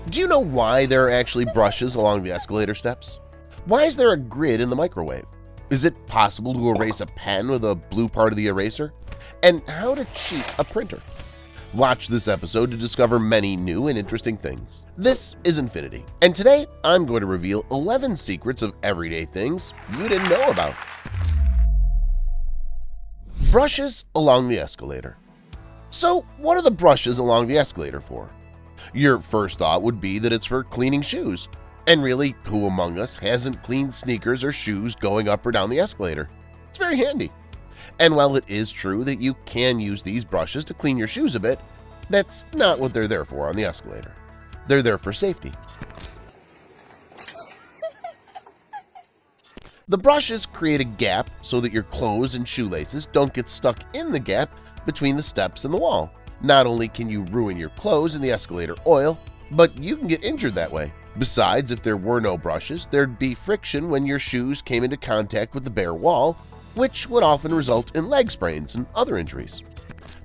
Do you know why there are actually brushes along the escalator steps? Why is there a grid in the microwave? Is it possible to erase a pen with a blue part of the eraser? And how to cheat a printer? Watch this episode to discover many new and interesting things. This is Infinity, and today I'm going to reveal 11 secrets of everyday things you didn't know about. Brushes along the escalator. So what are the brushes along the escalator for? Your first thought would be that it's for cleaning shoes. And really, who among us hasn't cleaned sneakers or shoes going up or down the escalator? It's very handy. And while it is true that you can use these brushes to clean your shoes a bit, that's not what they're there for on the escalator. They're there for safety. The brushes create a gap so that your clothes and shoelaces don't get stuck in the gap between the steps and the wall. Not only can you ruin your clothes in the escalator oil, but you can get injured that way. Besides, if there were no brushes, there'd be friction when your shoes came into contact with the bare wall, which would often result in leg sprains and other injuries.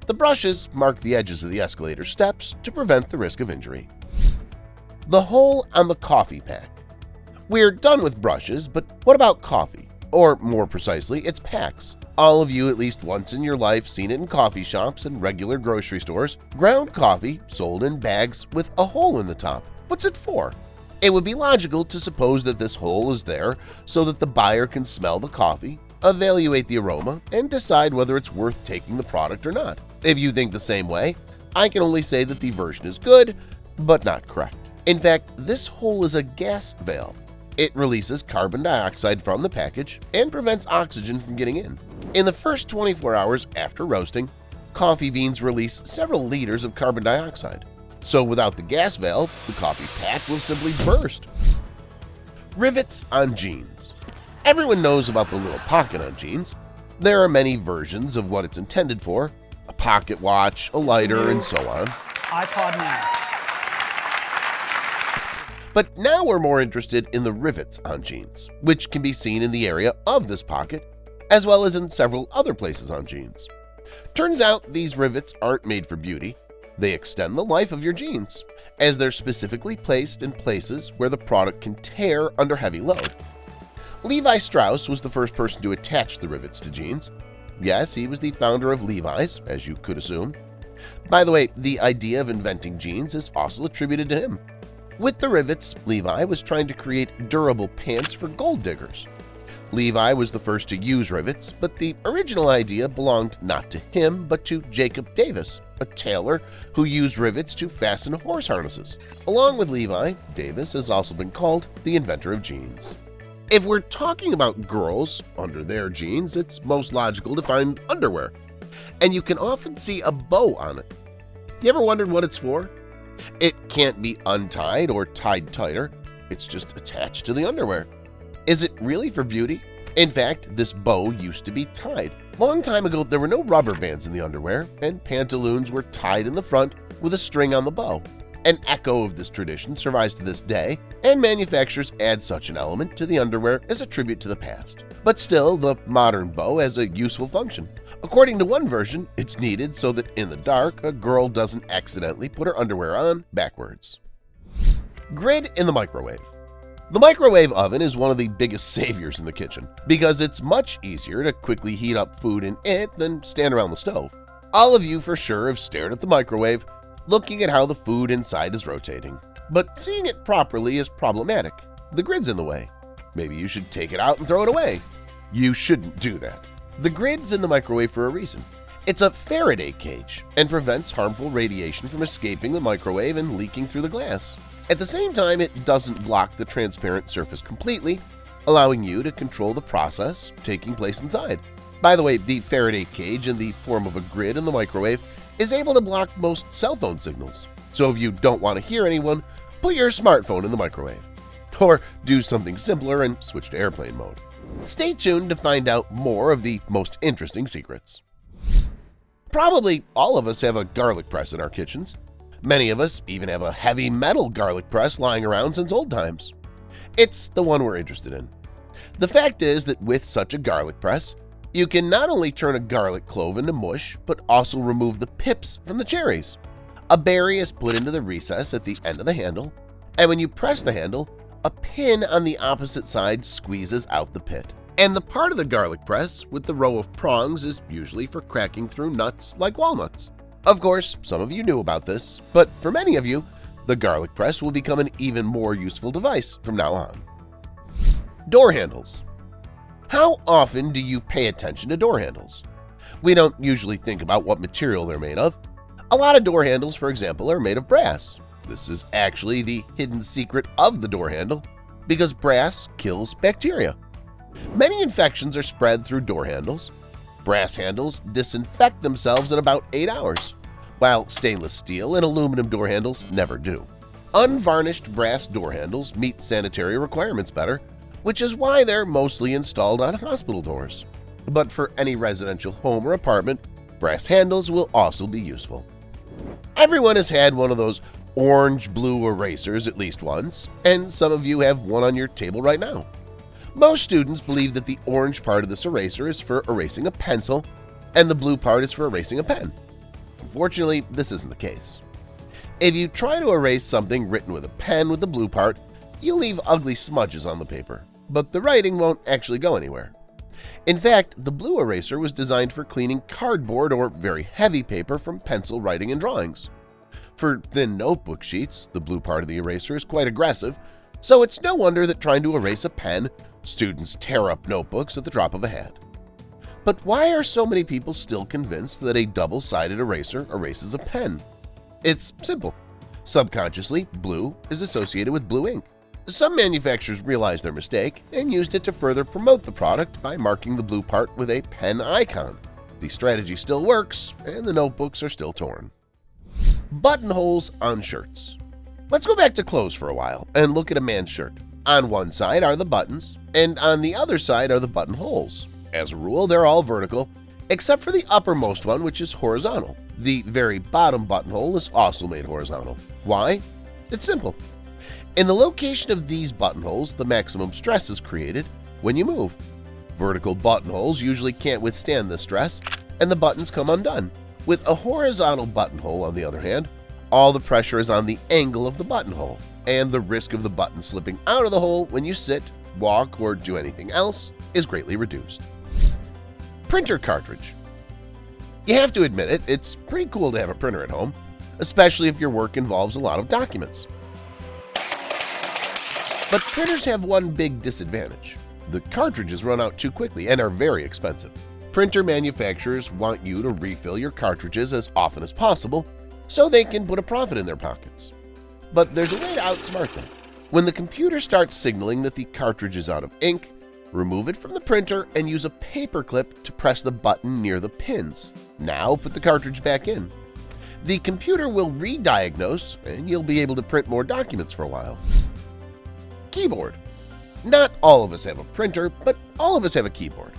The brushes mark the edges of the escalator steps to prevent the risk of injury. The hole on the coffee pack. We're done with brushes, but what about coffee? Or more precisely, its packs. All of you at least once in your life seen it in coffee shops and regular grocery stores. Ground coffee sold in bags with a hole in the top. What's it for? It would be logical to suppose that this hole is there so that the buyer can smell the coffee, evaluate the aroma, and decide whether it's worth taking the product or not. If you think the same way, I can only say that the version is good, but not correct. In fact, this hole is a gas valve. It releases carbon dioxide from the package and prevents oxygen from getting in. In the first 24 hours after roasting, coffee beans release several liters of carbon dioxide. So without the gas valve, the coffee pack will simply burst. Rivets on jeans. Everyone knows about the little pocket on jeans. There are many versions of what it's intended for: a pocket watch, a lighter, and so on. iPod Nano. But now we're more interested in the rivets on jeans, which can be seen in the area of this pocket, as well as in several other places on jeans. Turns out these rivets aren't made for beauty. They extend the life of your jeans, as they're specifically placed in places where the product can tear under heavy load. Levi Strauss was the first person to attach the rivets to jeans. Yes, he was the founder of Levi's, as you could assume. By the way, the idea of inventing jeans is also attributed to him. With the rivets, Levi was trying to create durable pants for gold diggers. Levi was the first to use rivets, but the original idea belonged not to him but to Jacob Davis, a tailor who used rivets to fasten horse harnesses. Along with Levi, Davis has also been called the inventor of jeans. If we're talking about girls under their jeans, it's most logical to find underwear, and you can often see a bow on it. You ever wondered what it's for? It can't be untied or tied tighter. It's just attached to the underwear. Is it really for beauty? In fact, this bow used to be tied. Long time ago, there were no rubber bands in the underwear, and pantaloons were tied in the front with a string on the bow. An echo of this tradition survives to this day, and manufacturers add such an element to the underwear as a tribute to the past. But still, the modern bow has a useful function. According to one version, it's needed so that in the dark, a girl doesn't accidentally put her underwear on backwards. Grid in the microwave. The microwave oven is one of the biggest saviors in the kitchen because it's much easier to quickly heat up food in it than stand around the stove. All of you for sure have stared at the microwave, looking at how the food inside is rotating. But seeing it properly is problematic. The grid's in the way. Maybe you should take it out and throw it away. You shouldn't do that. The grid's in the microwave for a reason. It's a Faraday cage and prevents harmful radiation from escaping the microwave and leaking through the glass. At the same time, it doesn't block the transparent surface completely, allowing you to control the process taking place inside. By the way, the Faraday cage in the form of a grid in the microwave is able to block most cell phone signals. So if you don't want to hear anyone, put your smartphone in the microwave. Or do something simpler and switch to airplane mode. Stay tuned to find out more of the most interesting secrets. Probably all of us have a garlic press in our kitchens. Many of us even have a heavy metal garlic press lying around since old times. It's the one we're interested in. The fact is that with such a garlic press, you can not only turn a garlic clove into mush, but also remove the pips from the cherries. A berry is put into the recess at the end of the handle, And when you press the handle, a pin on the opposite side squeezes out the pit. And the part of the garlic press with the row of prongs is usually for cracking through nuts like walnuts. Of course, some of you knew about this, but for many of you, the garlic press will become an even more useful device from now on. Door handles. How often do you pay attention to door handles? We don't usually think about what material they're made of. A lot of door handles, for example, are made of brass. This is actually the hidden secret of the door handle, because brass kills bacteria. Many infections are spread through door handles. Brass handles disinfect themselves in about 8 hours, while stainless steel and aluminum door handles never do. Unvarnished brass door handles meet sanitary requirements better, which is why they're mostly installed on hospital doors. But for any residential home or apartment, brass handles will also be useful. Everyone has had one of those orange-blue erasers at least once, and some of you have one on your table right now. Most students believe that the orange part of this eraser is for erasing a pencil, and the blue part is for erasing a pen. Unfortunately, this isn't the case. If you try to erase something written with a pen with the blue part, you'll leave ugly smudges on the paper, but the writing won't actually go anywhere. In fact, the blue eraser was designed for cleaning cardboard or very heavy paper from pencil writing and drawings. For thin notebook sheets, the blue part of the eraser is quite aggressive, so it's no wonder that trying to erase a pen, students tear up notebooks at the drop of a hat. But why are so many people still convinced that a double-sided eraser erases a pen? It's simple. Subconsciously, blue is associated with blue ink. Some manufacturers realized their mistake and used it to further promote the product by marking the blue part with a pen icon. The strategy still works, and the notebooks are still torn. Buttonholes on shirts. Let's go back to clothes for a while and look at a man's shirt. On one side are the buttons, and on the other side are the buttonholes. As a rule, they're all vertical, except for the uppermost one, which is horizontal. The very bottom buttonhole is also made horizontal. Why? It's simple. In the location of these buttonholes, the maximum stress is created when you move. Vertical buttonholes usually can't withstand this stress, and the buttons come undone. With a horizontal buttonhole, on the other hand, all the pressure is on the angle of the buttonhole, and the risk of the button slipping out of the hole when you sit, walk, or do anything else is greatly reduced. Printer cartridge. You have to admit it, it's pretty cool to have a printer at home, especially if your work involves a lot of documents. But printers have one big disadvantage. The cartridges run out too quickly and are very expensive. Printer manufacturers want you to refill your cartridges as often as possible so they can put a profit in their pockets. But there's a way to outsmart them. When the computer starts signaling that the cartridge is out of ink, remove it from the printer and use a paper clip to press the button near the pins. Now put the cartridge back in. The computer will re-diagnose and you'll be able to print more documents for a while. Keyboard. Not all of us have a printer, but all of us have a keyboard.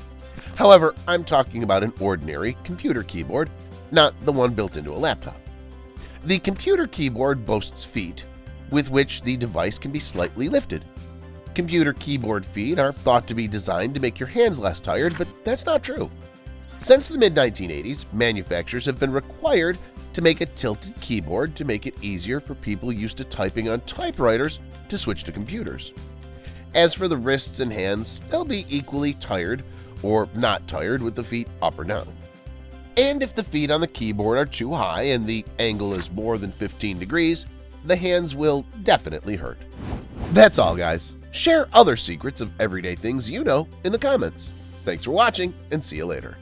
However, I'm talking about an ordinary computer keyboard, not the one built into a laptop. The computer keyboard boasts feet with which the device can be slightly lifted. Computer keyboard feet are thought to be designed to make your hands less tired, but that's not true. Since the mid-1980s, manufacturers have been required to make a tilted keyboard to make it easier for people used to typing on typewriters to switch to computers. As for the wrists and hands, they'll be equally tired or not tired with the feet up or down. And if the feet on the keyboard are too high and the angle is more than 15 degrees, the hands will definitely hurt. That's all, guys. Share other secrets of everyday things you know in the comments. Thanks for watching, and see you later.